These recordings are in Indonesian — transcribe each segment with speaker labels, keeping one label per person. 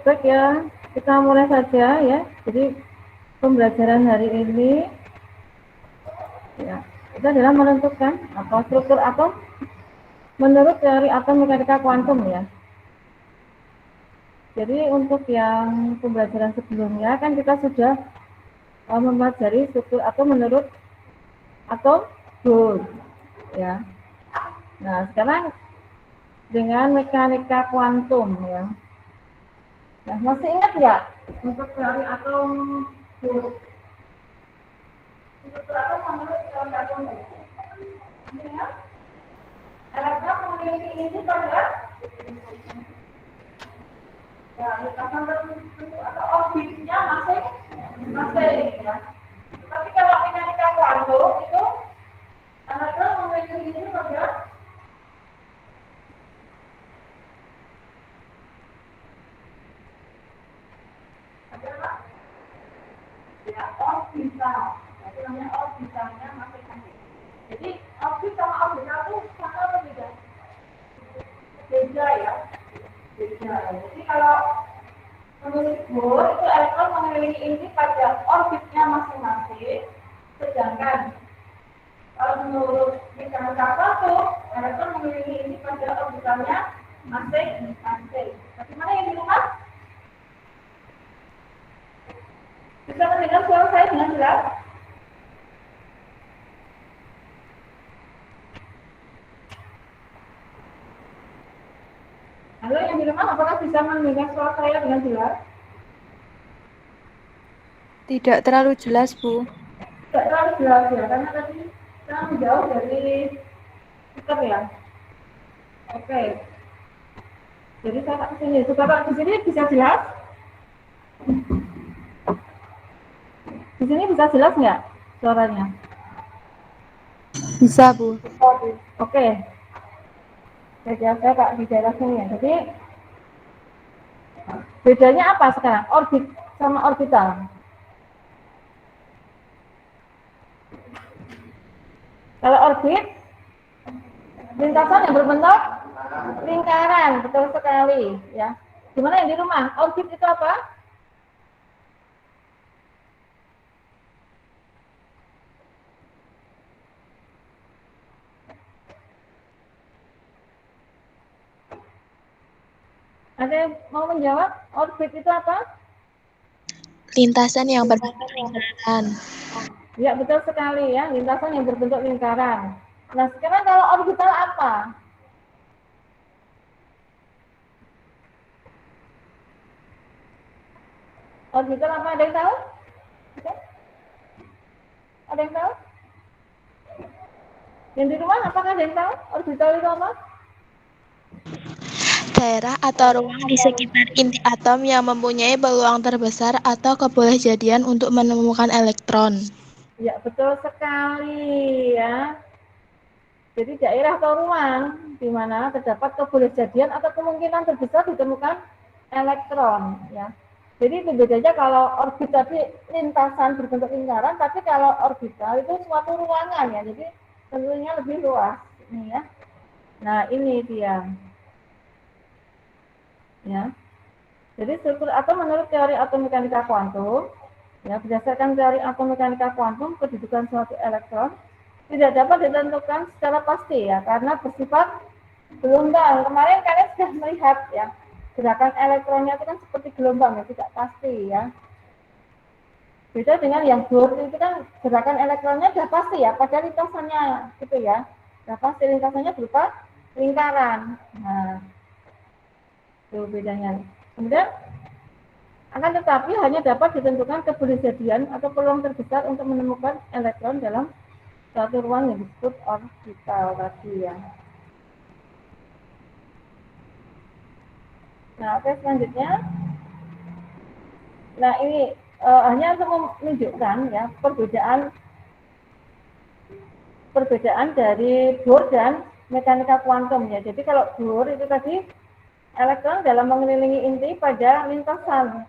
Speaker 1: Baik ya, kita mulai saja ya. Jadi pembelajaran hari ini ya, itu adalah menentukan atau struktur atom menurut teori atom mekanika kuantum ya. Jadi untuk yang pembelajaran sebelumnya kan kita sudah mempelajari struktur atom menurut atom Bohr ya. Nah sekarang dengan mekanika kuantum ya. Nah masih ingat nggak untuk teori atom Bohr? Struktur atom menurut teori atom Bohr. Ya. Elektron memiliki isi pada ya, lintasan tertentu atau orbitnya masing-masing ya. Tapi kalau mekanika kuantum itu elektron memiliki isi pada apa? Ya, orbital. Itu namanya orbitalnya masing-masing. Jadi orbit sama orbital itu sama atau beda? Beda ya. Beda. Jadi kalau menurut Bohr itu elektron memiliki inti pada orbitnya masing-masing, sedangkan kalau menurut mekanika kuantum elektron memiliki inti pada orbitalnya masing-masing. Bagaimana yang di rumah? Bisa mendengar suara saya dengan jelas? Halo yang di rumah, apakah bisa mendengar suara saya dengan jelas?
Speaker 2: Tidak terlalu jelas, Bu.
Speaker 1: Tidak terlalu jelas ya, karena tadi saya menjauh dari speaker ya. Oke, jadi saya tak kesini. Bapak di sini bisa jelas? Di sini bisa jelas nggak suaranya?
Speaker 2: Bisa, Bu.
Speaker 1: Oke, jadi saya Pak di daerah sini ya. Jadi bedanya apa sekarang? Orbit sama orbital. Kalau orbit, lintasan yang berbentuk lingkaran, betul sekali ya. Gimana yang di rumah? Orbit itu apa? Ada yang mau menjawab? Orbit itu apa?
Speaker 2: Lintasan yang berbentuk lingkaran.
Speaker 1: Ya, betul sekali ya, lintasan yang berbentuk lingkaran. Nah, sekarang kalau orbital apa? Orbital apa? Ada yang tahu? Ada yang tahu? Yang di rumah apakah ada yang tahu? Orbital itu apa?
Speaker 2: Daerah atau ruang di sekitar inti atom yang mempunyai peluang terbesar atau kebolehjadian untuk menemukan elektron.
Speaker 1: Ya, betul sekali ya. Jadi daerah atau ruang di mana terdapat kebolehjadian atau kemungkinan terbesar ditemukan elektron ya. Jadi itu bedanya kalau orbit tadi lintasan berbentuk lingkaran, tapi kalau orbital itu suatu ruangan ya. Jadi tentunya lebih luas ini ya. Nah, ini dia. Ya. Jadi struktur atom menurut teori atom mekanika kuantum, ya berdasarkan teori atom mekanika kuantum, kedudukan suatu elektron tidak dapat ditentukan secara pasti ya, karena bersifat gelombang. Kemarin kalian sudah melihat ya, gerakan elektronnya itu kan seperti gelombang ya, tidak pasti ya. Beda dengan yang Bohr itu kan gerakan elektronnya sudah pasti ya, pada lintasannya gitu ya. Sudah pasti lintasannya berupa lingkaran. Nah, itu bedanya. Kemudian akan tetapi hanya dapat ditentukan kebolehjadian atau peluang terbesar untuk menemukan elektron dalam suatu ruang yang disebut orbital tadi ya. Nah, oke selanjutnya. Nah, ini hanya untuk menunjukkan ya perbedaan dari Bohr dan mekanika kuantum ya. Jadi kalau Bohr itu tadi elektron dalam mengelilingi inti pada lintasannya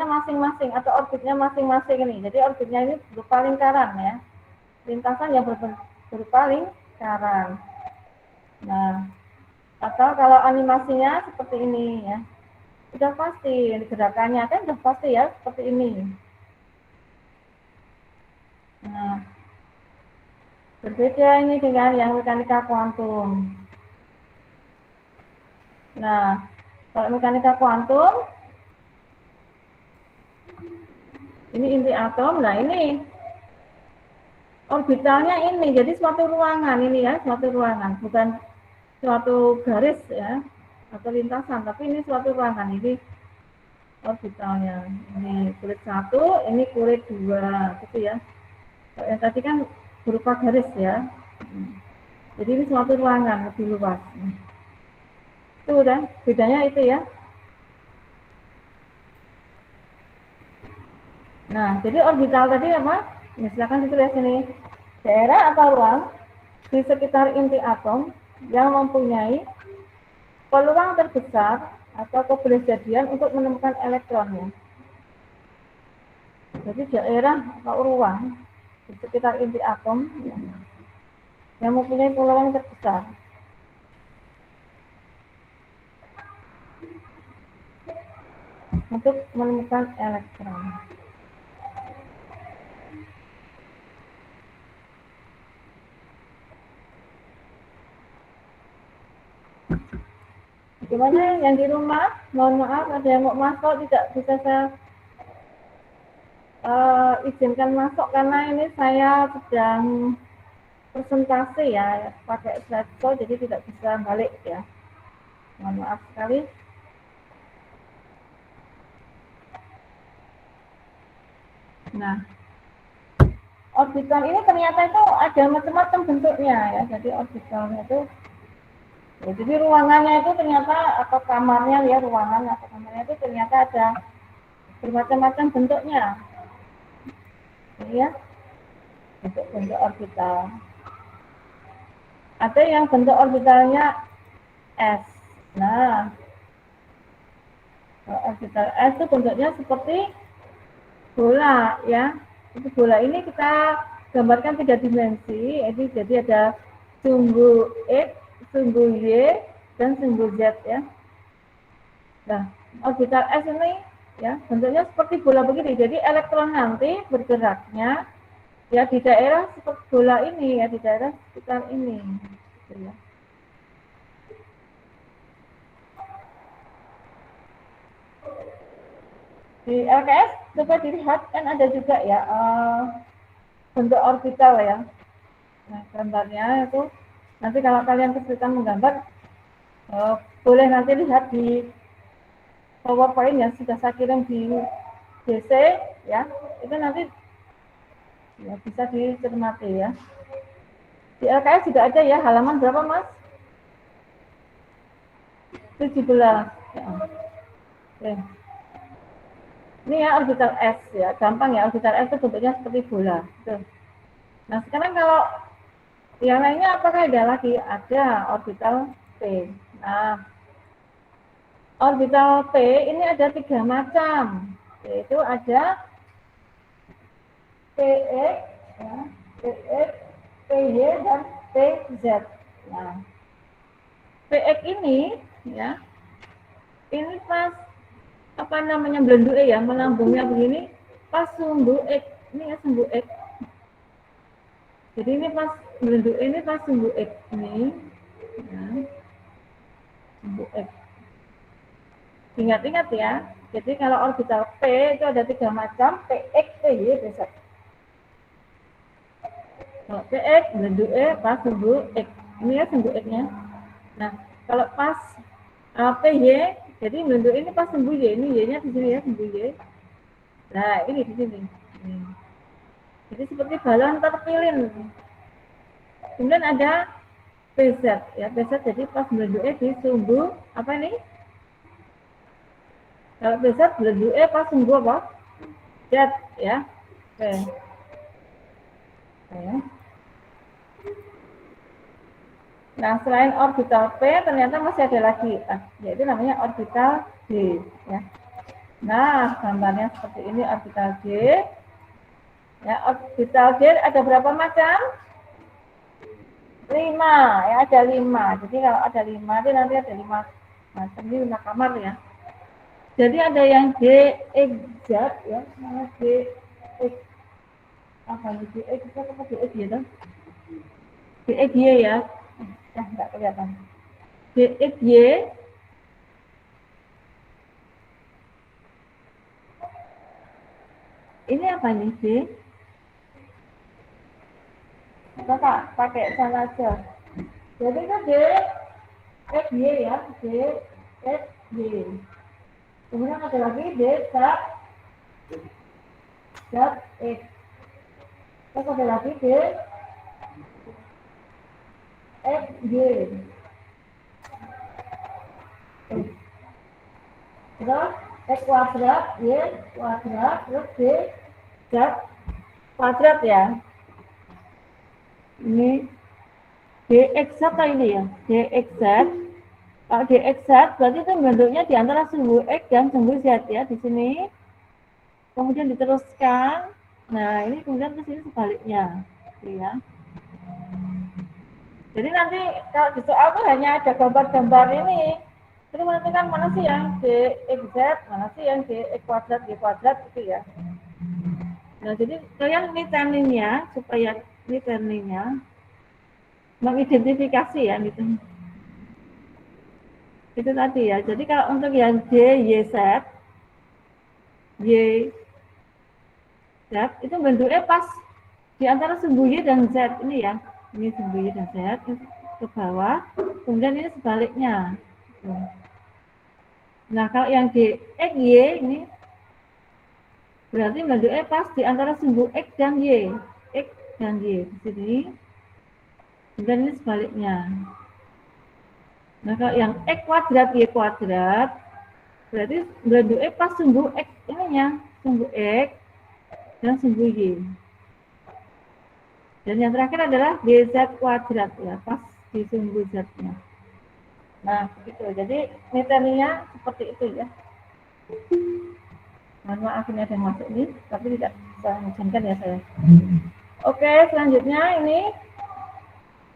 Speaker 1: masing-masing atau orbitnya masing-masing ini. Jadi orbitnya ini berupa lingkaran ya. Lintasan yang berupa lingkaran. Nah, Atau kalau animasinya seperti ini ya. Sudah pasti gerakannya kan sudah pasti ya seperti ini. Nah, berbeda ini dengan yang mekanika kuantum. Nah, kalau mekanika kuantum ini inti atom. Nah, ini orbitalnya ini. Jadi suatu ruangan ini ya, suatu ruangan, bukan suatu garis ya atau lintasan, tapi ini suatu ruangan. Ini orbitalnya. Ini kulit 1, ini kulit 2 gitu ya. Yang tadi kan berupa garis ya. Jadi ini suatu ruangan lebih luas. Itu udah bedanya itu ya. Nah, jadi orbital tadi apa? Misalkan ditulis sini, daerah atau ruang di sekitar inti atom yang mempunyai peluang terbesar atau keberjadian untuk menemukan elektronnya. Jadi daerah atau ruang di sekitar inti atom yang mempunyai peluang terbesar. Untuk menemukan elektron. Gimana yang di rumah? Mohon maaf, ada yang mau masuk tidak bisa saya izinkan masuk karena ini saya sedang presentasi ya, pakai slideshow jadi tidak bisa balik ya. Mohon maaf sekali. Nah, orbital ini ternyata itu ada macam-macam bentuknya ya. Jadi orbitalnya itu, ya, jadi ruangannya itu ternyata atau kamarnya ya, ruangan atau kamarnya itu ternyata ada bermacam-macam bentuknya. Ini ya, bentuk orbital. Ada yang bentuk orbitalnya S. Nah, orbital S itu bentuknya seperti bola ya. Itu bola ini kita gambarkan 3 dimensi. Jadi ada sumbu X, sumbu Y, dan sumbu Z ya. Nah, orbital S ini ya bentuknya seperti bola begini. Jadi elektron nanti bergeraknya ya di daerah seperti bola ini ya, di daerah sekitar ini. Gitu ya. Di LKS coba dilihat kan ada juga ya bentuk orbital ya. Nah, gambarnya itu nanti kalau kalian kesulitan menggambar boleh nanti lihat di PowerPoint yang sudah saya kirim di DC ya. Itu nanti ya bisa dicermati ya. Di LKS juga ada ya, halaman berapa Mas? 17. Ya. Oke. Ini ya orbital S ya, gampang ya, orbital S itu bentuknya seperti bola. Tuh. Nah sekarang kalau yang lainnya apakah ada lagi? Ada orbital P. Nah, orbital P ini ada 3 macam, yaitu ada PX, ya, PX, PY, dan PZ. Nah, PX ini ya, ini pas apa namanya belendu ya, melambungnya begini, pas sumbu X, ini ya sumbu X. Jadi ini pas belendu ini pas sumbu X ini, ya, sumbu X. Ingat-ingat ya. Jadi kalau orbital P itu ada 3 macam, PX, PY, PZ. Kalau PX belendu E pas sumbu X. Ini ya sumbu X-nya. Nah, kalau pas PY, jadi belendu ini pas sumbu Y. Ini Y-nya di sini ya, sumbu Y. Nah, ini di sini. Jadi seperti balon terpilin. Kemudian ada PZ ya, PZ jadi pas belendu E di sumbu apa ini? Kalau PZ belendu E pas sumbu apa? Z ya. Oke. Oke. Nah, selain orbital P ternyata masih ada lagi, yaitu namanya orbital D ya. Nah, gambarnya seperti ini orbital D. Ya, orbital D ada berapa macam? 5, ya ada 5. Jadi kalau ada 5, itu nanti ada 5 macam, ini 5 kamar ya. Jadi ada yang DXZ ya, DX apa ini DX apa DXY itu? DXY ya. Enggak kelihatan. DXY ini apa nih D? Kakak pakai sana aja. Jadi kan D XY ya, D XY. Kemudian ada lagi D zat X. Terus ada lagi D XY. Terus X kuadrat, Y kuadrat, terus D Z kuadrat ya. Ini DXZ ini ya, DXZ. Kalau DXZ berarti itu bentuknya di antara sumbu X dan sumbu Z ya di sini. Kemudian diteruskan. Nah, ini kemudian ke sini sebaliknya. Gitu ya. Jadi nanti kalau di soal itu hanya ada gambar-gambar ini. Jadi menentukan mana sih yang DXZ, mana sih yang DX kuadrat, Y kuadrat gitu ya. Nah, jadi kalian ini tekniknya supaya ini tekniknya mengidentifikasi ya gitu. Itu tadi ya. Jadi kalau untuk yang D, Y, Z, Y, Z itu bentuknya pas di antara sumbu Y dan Z ini ya. Ini sumbu Y dan Z ke bawah. Kemudian ini sebaliknya. Nah, kalau yang D, X, Y ini berarti bentuknya pas di antara sumbu X dan Y. X dan Y di sini. Dan ini sebaliknya. Nah, kalau yang X kuadrat, Y kuadrat, berarti bentuknya pas sumbu X ininya, sumbu X dan sumbu Y. Dan yang terakhir adalah DZ kuadrat ya, pas di sumbu Z-nya. Nah, begitu. Jadi metodenya seperti itu ya. Mohon maaf ini ada yang masuk nih, tapi tidak bisa mengizinkan ya saya. Oke, selanjutnya ini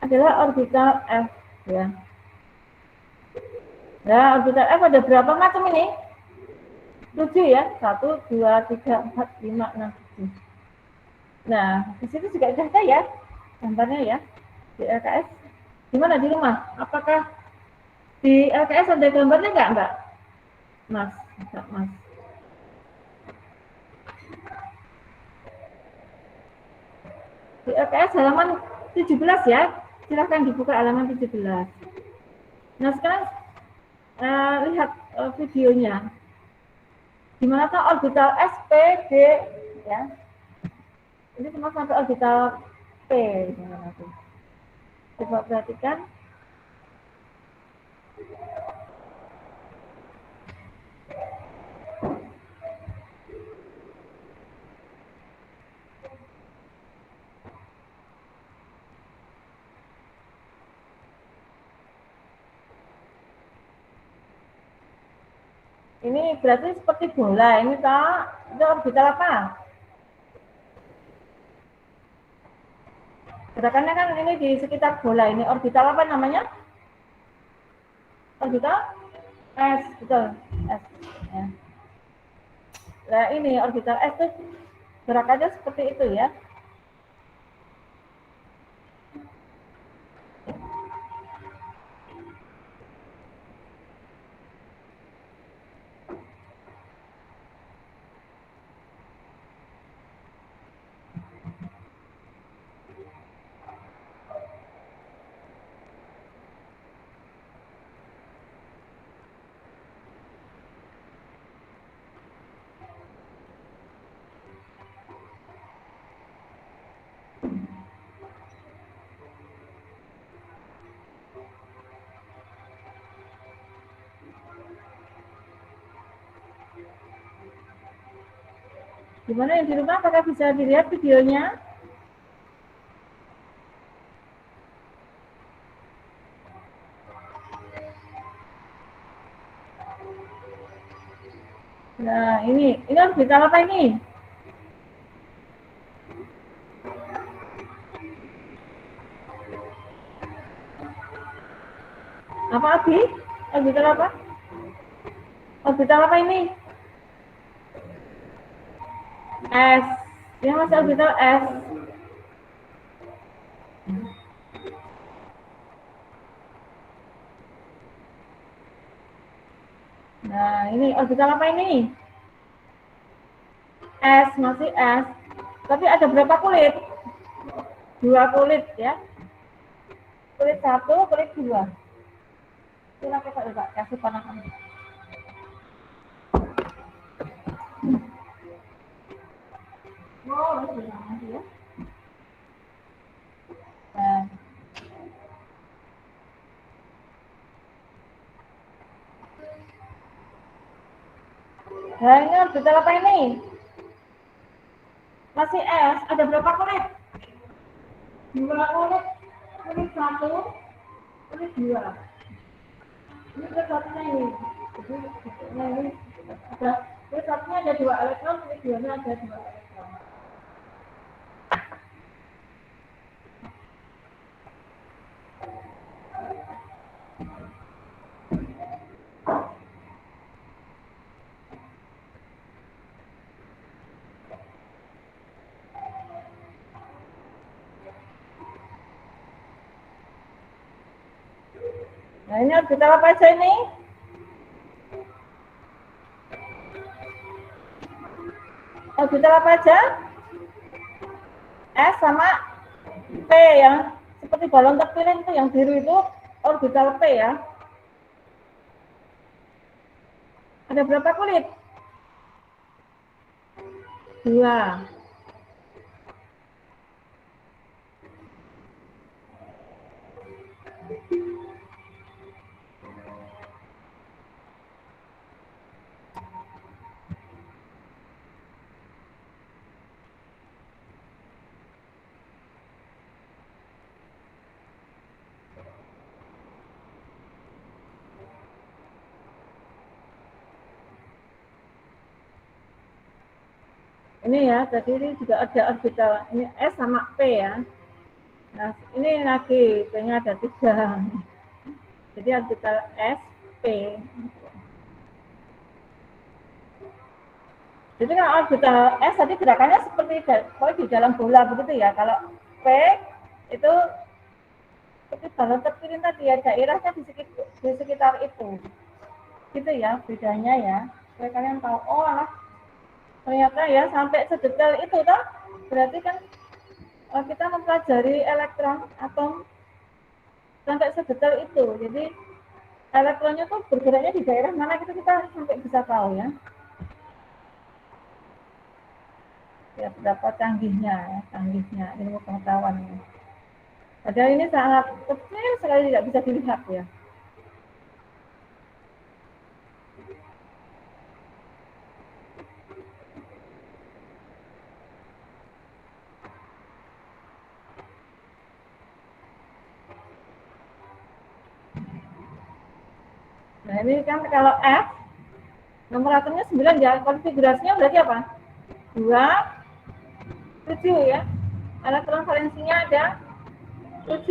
Speaker 1: adalah orbital F ya. Nah, orbital F ada berapa macam ini? 7 ya. 1, 2, 3, 4, 5, 6, 7. Nah, di situ juga ada ya gambarnya ya di LKS. Gimana di rumah? Apakah di LKS ada gambarnya nggak, Mbak? Mas, enggak, Mas. Di LKS halaman 17 ya. Silahkan dibuka halaman 17. Nah, sekarang lihat videonya. Gimana tuh orbital S, P, D ya. Ini semua sampai orbital P. Coba perhatikan. Ini berarti seperti bola ini toh. Itu orbital apa? Gerakannya kan ini di sekitar bola ini. Orbital apa namanya? Orbital S, betul. S. Ya. Nah ini orbital S itu gerakannya seperti itu ya. Gimana yang di rumah? Apakah bisa dilihat videonya? Nah ini orbital apa ini? Apa Abi? Orbital apa? Orbital apa ini? S. Yang masih orbital S. Nah, ini orbital apa ini? S, masih S. Tapi ada berapa kulit? 2 kulit ya. Kulit 1, kulit 2. Silakan Pak, kasih panahkan. Oh, ya. Nah. Nah, ini orbital apa ini? Masih S, ada berapa kulit? 2 kulit. Kulit 1, kulit 2. Ini kulit satunya ini. Jadi, ini ada kulit satunya ada 2 elektron, kulit 2-nya ada 2 elektron. Nah, ini orbital apa aja ini? Orbital apa aja? S sama P ya. Seperti balon terpilih itu yang biru itu orbital P ya. Ada berapa kulit? 2. Ini ya, tadi ini juga ada orbital. Ini S sama P ya. Nah, ini lagi P-nya ada 3. Jadi orbital S, P. Jadi kalau orbital S tadi gerakannya seperti di dalam bola begitu ya. Kalau P itu seperti balon terpilih tadi ya, daerahnya di sekitar itu. Gitu ya bedanya ya. Supaya kalian tahu, oh alah, ternyata ya sampai sedetail itu toh. Berarti kan kita mempelajari elektron atom sampai sedetail itu. Jadi elektronnya tuh bergeraknya di daerah mana kita sampai bisa tahu ya. Ya berapa canggihnya ilmu pengetahuan. Padahal ini sangat kecil sekali, tidak bisa dilihat ya. Nah ini kan kalau F nomor atomnya 9 ya, konfigurasinya berarti apa? 2, 7 ya. Elektron valensinya ada 7.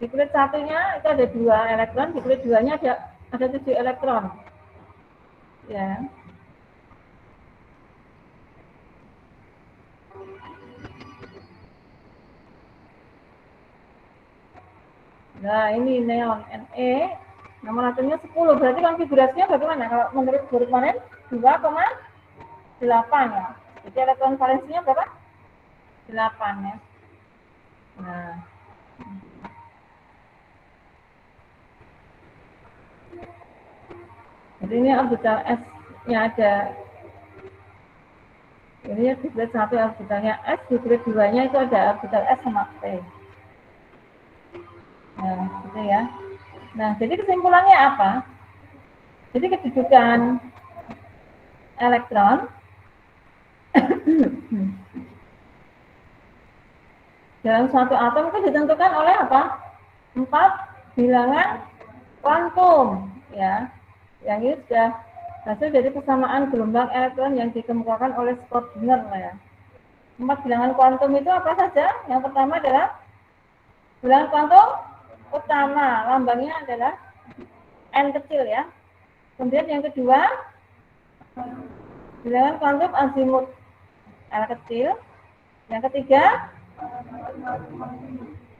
Speaker 1: Di kulit satunya itu ada 2 elektron, di kulit 2-nya ada 7 elektron. Ya. Nah, ini neon Ne, nomor atomnya 10. Berarti konfigurasinya bagaimana? Kalau menurut guru kemarin 2,8 ya. Jadi elektron valensinya berapa? 8 ya. Nah. Jadi ini orbital S-nya ada. Ini di kulit 1 orbitalnya S, di kulit 2-nya itu ada orbital S sama P. Nah, gitu ya. Nah, jadi kesimpulannya apa? Jadi kedudukan elektron dalam suatu atom itu ditentukan oleh apa? 4 bilangan kuantum, ya. Yang ini sudah hasil dari persamaan gelombang elektron yang dikemukakan oleh Schrödinger ya. 4 bilangan kuantum itu apa saja? Yang pertama adalah bilangan kuantum utama, lambangnya adalah N kecil ya. Kemudian yang kedua, bilangan kuantum azimut L kecil. Yang ketiga,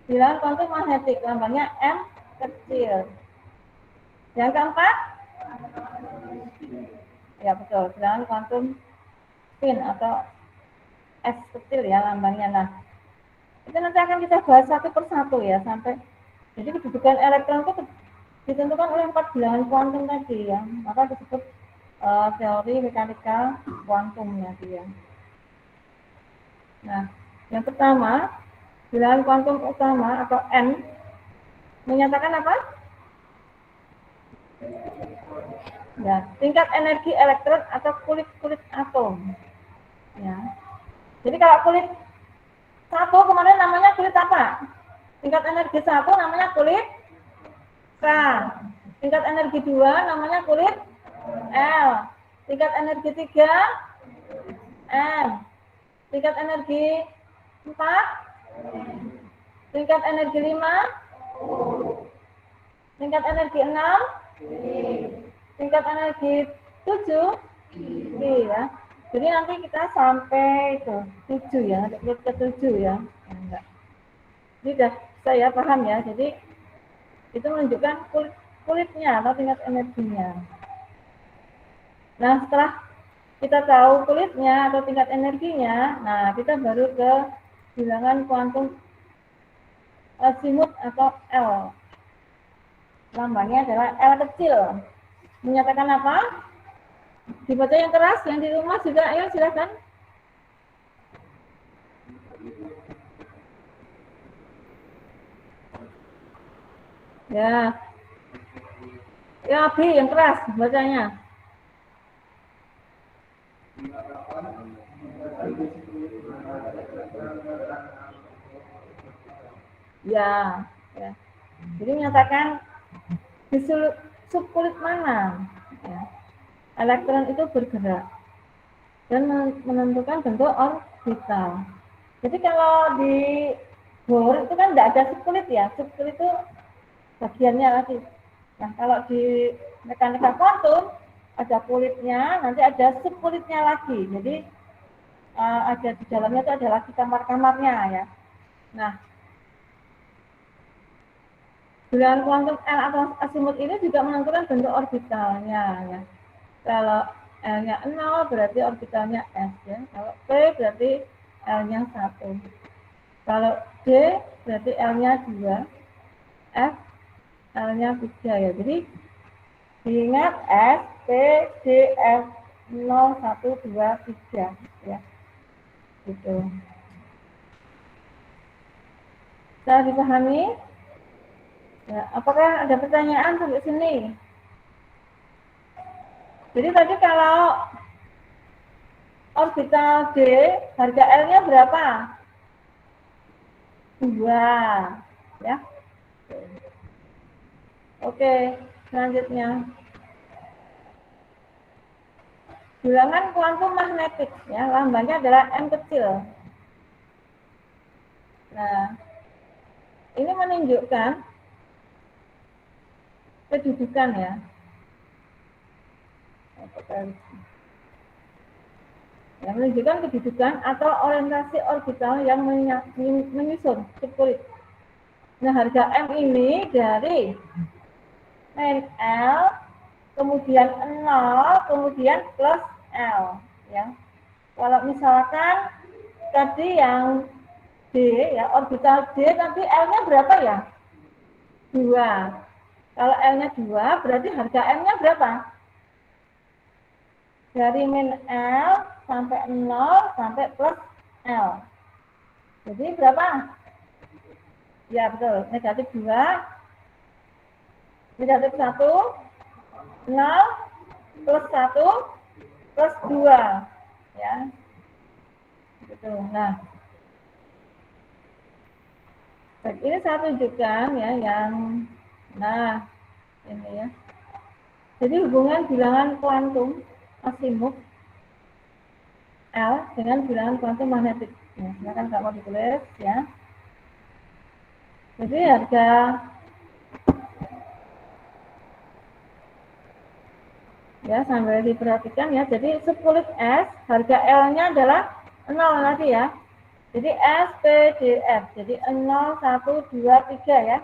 Speaker 1: bilangan kuantum magnetik, lambangnya M kecil. Yang keempat, ya betul, bilangan kuantum spin atau S kecil ya lambangnya. Nah, itu nanti akan kita bahas satu persatu ya sampai. Jadi kedudukan elektron itu ditentukan oleh 4 bilangan kuantum tadi ya, maka disebut teori mekanika kuantumnya dia. Nah, yang pertama, bilangan kuantum utama atau N menyatakan apa? Ya, tingkat energi elektron atau kulit-kulit atom. Ya. Jadi kalau kulit satu kemarin namanya kulit apa? Tingkat energi satu namanya kulit K. Tingkat energi 2 namanya kulit L. Tingkat energi 3 M. Tingkat energi 4, tingkat energi 5, tingkat energi 6, tingkat energi 7, ya. Jadi nanti kita sampai itu 7 ya, ke 7 ya. Enggak. Jadi sudah saya paham ya. Jadi itu menunjukkan kulitnya atau tingkat energinya. Nah, setelah kita tahu kulitnya atau tingkat energinya, nah kita baru ke bilangan kuantum azimut atau L. Lambangnya adalah L kecil. Menyatakan apa? Dibaca yang keras, yang di rumah juga, ayo silakan. Ya. Ya, B yang keras bacanya. Ya, ya. Jadi menyatakan di subkulit mana ya, elektron itu bergerak dan menentukan bentuk orbital. Jadi kalau di Bohr itu kan tidak ada subkulit ya, subkulit itu bagiannya lagi. Nah kalau di mekanika kuantum ada kulitnya, nanti ada subkulitnya lagi. Jadi ada di dalamnya itu ada lagi kamar-kamarnya ya. Nah, bilangan kuantum L atau azimut ini juga menentukan bentuk orbitalnya ya. Kalau L-nya 0 berarti orbitalnya S ya. Kalau P berarti L-nya 1. Kalau D berarti L-nya 2. F L-nya 3 ya. Jadi diingat S, P, D, F 0, 1, 2, 3 ya. Gitu. Bisa dipahami? Ya, apakah ada pertanyaan sampai sini? Jadi tadi kalau orbital D, harga L-nya berapa? 2. Ya. Oke, selanjutnya. Bilangan kuantum magnetik, ya, lambangnya adalah M kecil. Nah, ini menunjukkan kedudukan ya. Yang menunjukkan kedudukan atau orientasi orbital yang menyusun subkulit. Nah, harga M ini dari min L, kemudian 0, kemudian plus L. Ya. Kalau misalkan tadi yang D, ya orbital D, tadi L-nya berapa ya? 2. Kalau L-nya 2, berarti harga M-nya berapa? Dari min L sampai 0 sampai plus L. Jadi berapa? Ya betul, negatif 2, negatif 1, 0, plus 1, plus 2. Ya. Gitu. Nah, ini saya tunjukkan ya yang, nah ini ya. Jadi hubungan bilangan kuantum azimut L dengan bilangan kuantum magnetik. Ya, silakan Kak mau ditulis ya. Jadi harga Ya, sambil diperhatikan ya. Jadi 10 S, harga L-nya adalah 0 tadi ya. Jadi S, P, D, F. Jadi 0, 1, 2, 3 ya.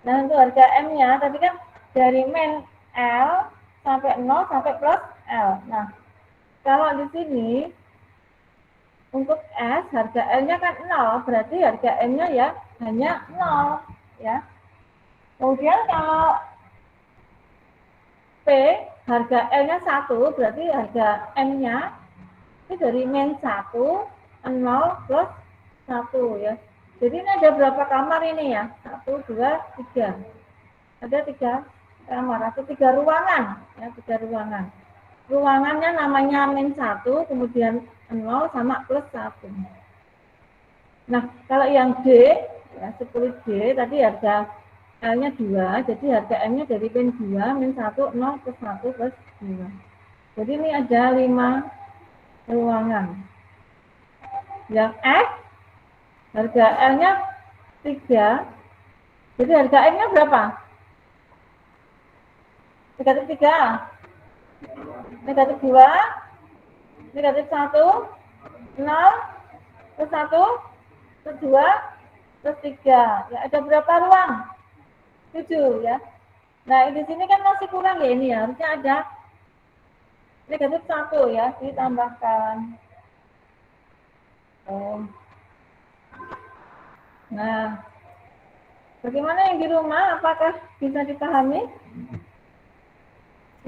Speaker 1: Nah, untuk harga M-nya tadi kan dari min L sampai 0 sampai plus L. Nah, kalau di sini untuk S harga L-nya kan 0, berarti harga M-nya ya hanya 0 ya. Kemudian kalau P harga L-nya 1, berarti harga M-nya itu dari min 1, 0 plus 1 ya. Jadi ini ada berapa kamar ini ya? 1, 2, 3. Ada 3 kamar atau 3 ruangan ya, 3 ruangan. Ruangannya namanya min 1, kemudian 0 sama plus 1. Nah, kalau yang D ya 10D tadi harga L-nya 2, jadi harga M-nya dari min 2, min 1, 0 plus 1 plus 2. Jadi ini ada 5 ruangan. Yang X harga L-nya 3, jadi harga M-nya berapa? Negatif 3, negatif 2, negatif 1, 0, plus 1, plus 2, plus 3. Ya, ada berapa ruang? 7 ya. Nah, di sini kan masih kurang ya ini ya. Harusnya ada negatif 1 ya, ditambahkan. Nah, bagaimana yang di rumah? Apakah bisa dipahami?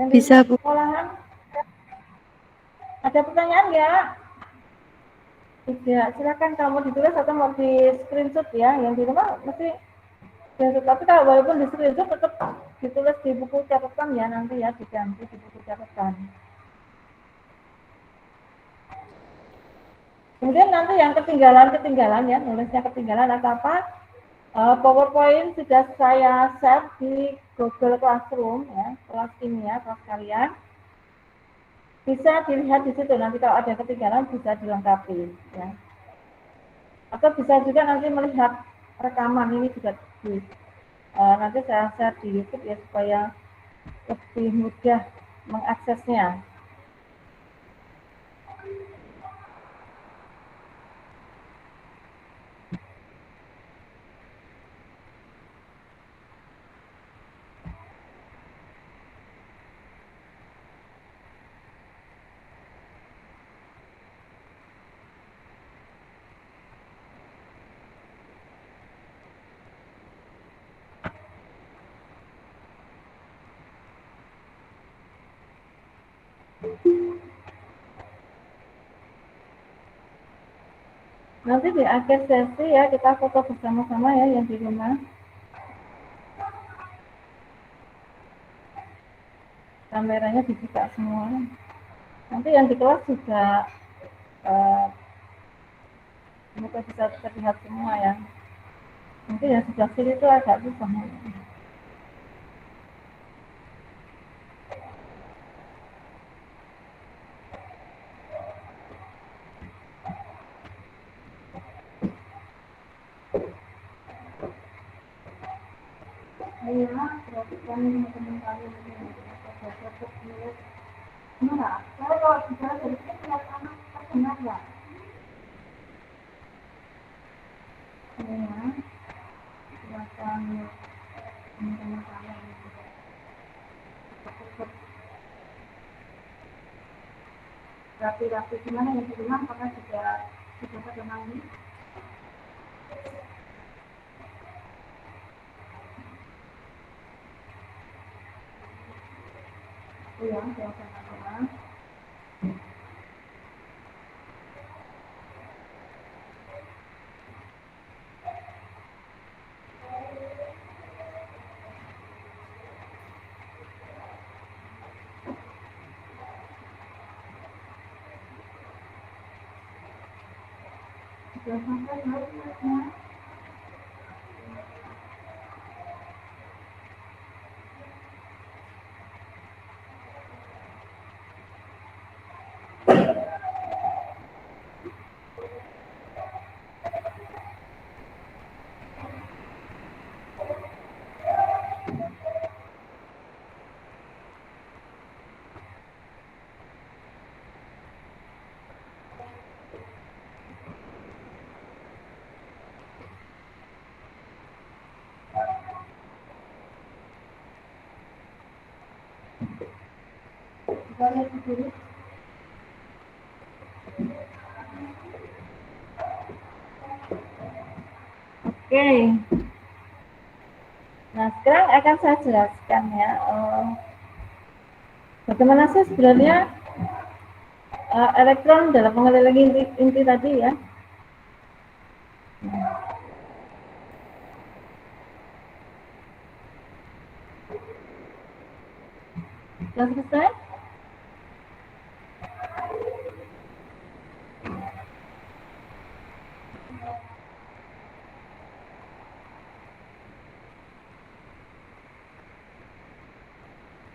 Speaker 1: Yang
Speaker 3: Bisa,
Speaker 1: di
Speaker 3: Bu.
Speaker 1: sekolahan? Ada pertanyaan nggak? Tidak, silakan kamu ditulis atau mau di screenshot ya. Yang di rumah mesti screenshot. Tapi kalau walaupun di screenshot tetap ditulis di buku catatan ya nanti ya, diganti di buku catatan. Kemudian nanti yang ketinggalan ya, nulisnya ketinggalan atau apa? PowerPoint sudah saya share di Google Classroom ya, kelas ini ya, kelas kalian. Bisa dilihat di situ, nanti kalau ada ketinggalan bisa dilengkapi ya. Atau bisa juga nanti melihat rekaman ini juga di, nanti saya share di YouTube ya supaya lebih mudah mengaksesnya. Nanti di akhir sesi ya kita foto bersama-sama ya yang di rumah. Kameranya dibuka semua. Nanti yang di kelas juga semoga bisa terlihat semua ya. Nanti yang sebelah kiri itu agak susah. Ayo, perhatikan teman-teman kalian ini. Benar, saya kalau bicara dari sini kelihatan terdengar nggak? Ya, silakan teman-teman kalian. Rapi-rapi gimana yang di rumah? Apakah sudah pada mandi? Iya, silakan. Sudah sampai harusnya. Oke. Nah, sekarang akan saya jelaskan ya, bagaimana sih sebenarnya elektron dalam mengelilingi inti tadi ya. Sudah selesai?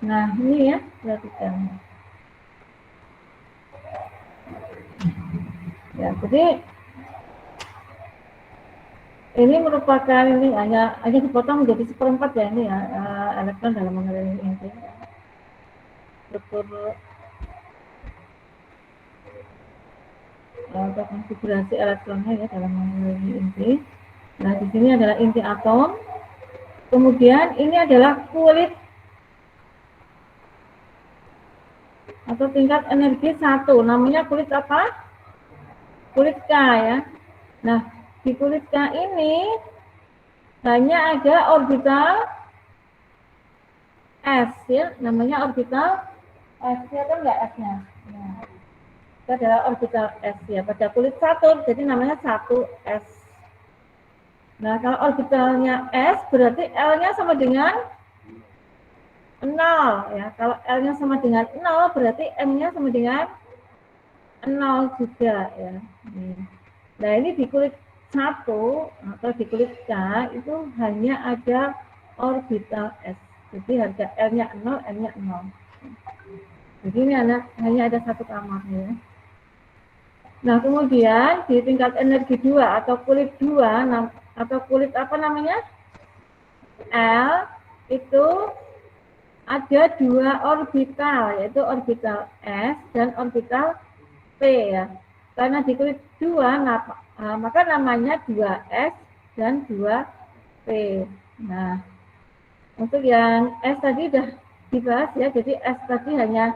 Speaker 1: Nah, ini ya, perhatikan. Ya, jadi ini merupakan ini hanya dipotong menjadi seperempat ya ini ya, elektron dalam mengelilingi inti. Struktur konfigurasi elektronnya ya dalam mengelilingi inti. Nah, di sini adalah inti atom. Kemudian ini adalah kulit atau tingkat energi 1. Namanya kulit apa? Kulit K ya. Nah, di kulit K ini hanya ada orbital S ya, namanya orbital S ya, kan enggak S-nya. Nah, itu adalah orbital S ya pada kulit 1, jadi namanya 1S. Nah, kalau orbitalnya S berarti L-nya sama dengan 0 ya. Kalau L-nya sama dengan 0 berarti M-nya sama dengan 0 juga ya. Nah, ini di kulit 1 atau di kulit K itu hanya ada orbital S. Jadi harga L-nya 0, M-nya 0. Jadi ini hanya ada satu kamar ya. Nah, kemudian di tingkat energi 2 atau kulit 2 atau kulit apa namanya? L itu ada 2 orbital, yaitu orbital S dan orbital P ya. Karena di kulit 2 maka namanya 2S dan 2P. Nah, untuk yang S tadi sudah dibahas ya, jadi S tadi hanya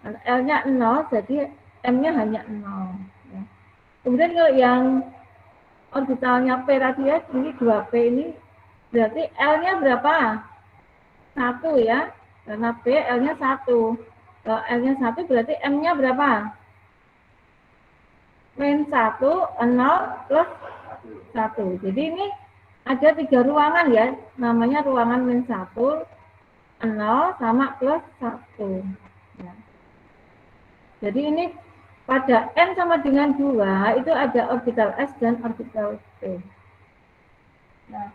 Speaker 1: L-nya 0, jadi M-nya hanya 0 ya. Kemudian kalau yang orbitalnya P tadi ya, ini 2P ini berarti L-nya berapa? 1 ya, karena P L-nya 1. Kalau L-nya 1 berarti M-nya berapa? Min 1, 0 plus 1. Jadi ini ada 3 ruangan ya, namanya ruangan min 1, 0 sama plus 1 ya. Jadi ini pada N sama dengan 2 itu ada orbital S dan orbital P. Nah,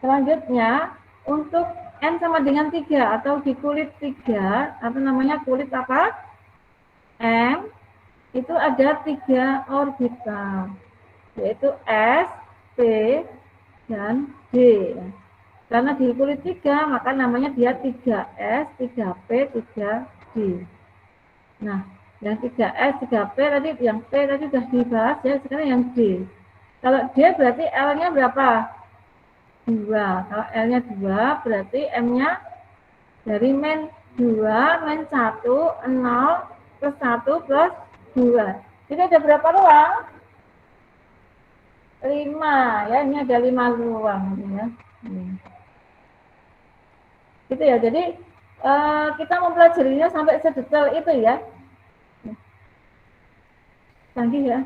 Speaker 1: selanjutnya untuk N sama dengan 3 atau di kulit 3 atau namanya kulit apa? M itu ada 3 orbital, yaitu S, P, dan D. Karena di kulit 3 maka namanya dia 3S, 3P, 3D. Nah, yang 3S, 3P tadi, yang P tadi sudah dibahas ya, sekarang yang D. Kalau D berarti L-nya berapa? 2. Kalau L-nya 2 berarti M-nya dari min 2, min 1, 0, plus 1, plus 2. Jadi ada berapa ruang? 5 ya, ini ada 5 ruang ya. Gitu ya, jadi kita mempelajarinya sampai sedetail itu ya. Canggih ya.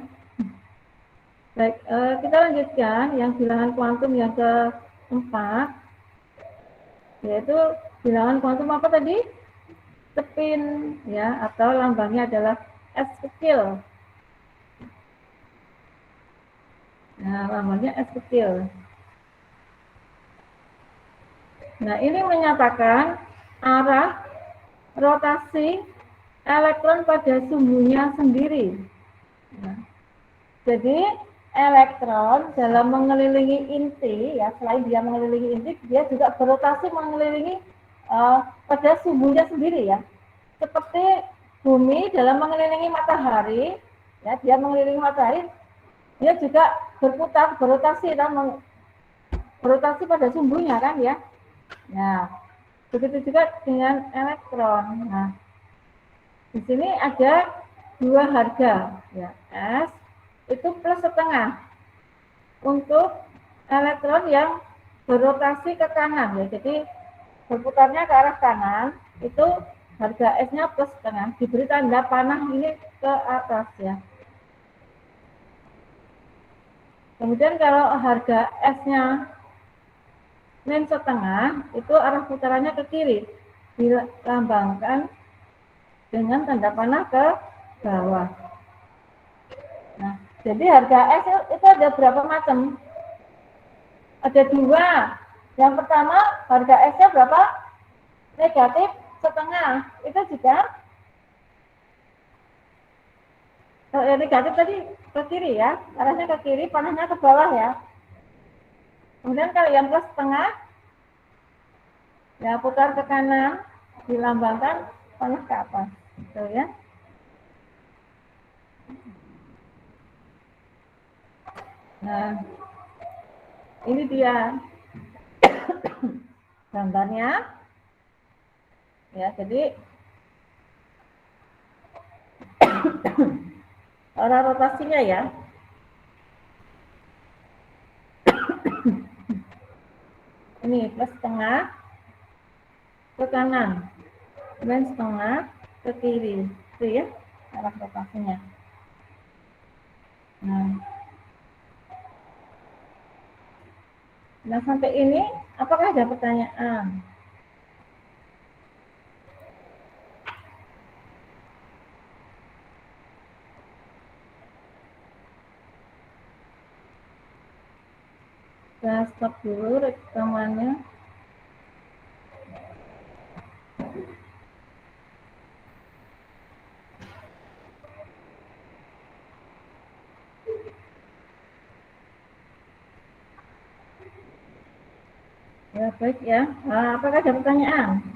Speaker 1: Baik, kita lanjutkan yang bilangan kuantum yang keempat, yaitu bilangan kuantum apa tadi? Spin ya, atau lambangnya adalah S kecil. Nah, lambangnya S kecil. Nah, ini menyatakan arah rotasi elektron pada sumbunya sendiri. Nah, jadi elektron dalam mengelilingi inti, ya selain dia mengelilingi inti, dia juga berotasi mengelilingi pada sumbunya sendiri ya. Seperti bumi dalam mengelilingi matahari, ya dia mengelilingi matahari, dia juga berputar, berotasi pada sumbunya kan ya. Nah, begitu juga dengan elektron. Nah, Di sini ada dua harga, ya, S itu plus setengah untuk elektron yang berotasi ke kanan, ya. Jadi berputarnya ke arah kanan, itu harga S-nya plus setengah, diberi tanda panah ini ke atas, ya. Kemudian kalau harga S-nya min setengah, itu arah putarannya ke kiri, dilambangkan dengan tanda panah ke bawah. Nah, jadi harga S itu ada berapa macam? Ada dua. Yang pertama, harga S-nya berapa? Negatif setengah. Itu juga negatif tadi ke kiri, ya. Arahnya ke kiri, panahnya ke bawah, ya. Kemudian kalau yang plus setengah, ya putar ke kanan, dilambangkan panah ke atas. Gitu, ya. Nah, ini dia gambarnya, ya. Jadi arah rotasinya, ya. Ini plus setengah ke kanan, dan setengah ke kiri, itu, ya, arah rotasinya. Nah, sampai ini apakah ada pertanyaan? Saya stop dulu rekamannya. Ya, baik, ya. Apakah ada pertanyaan?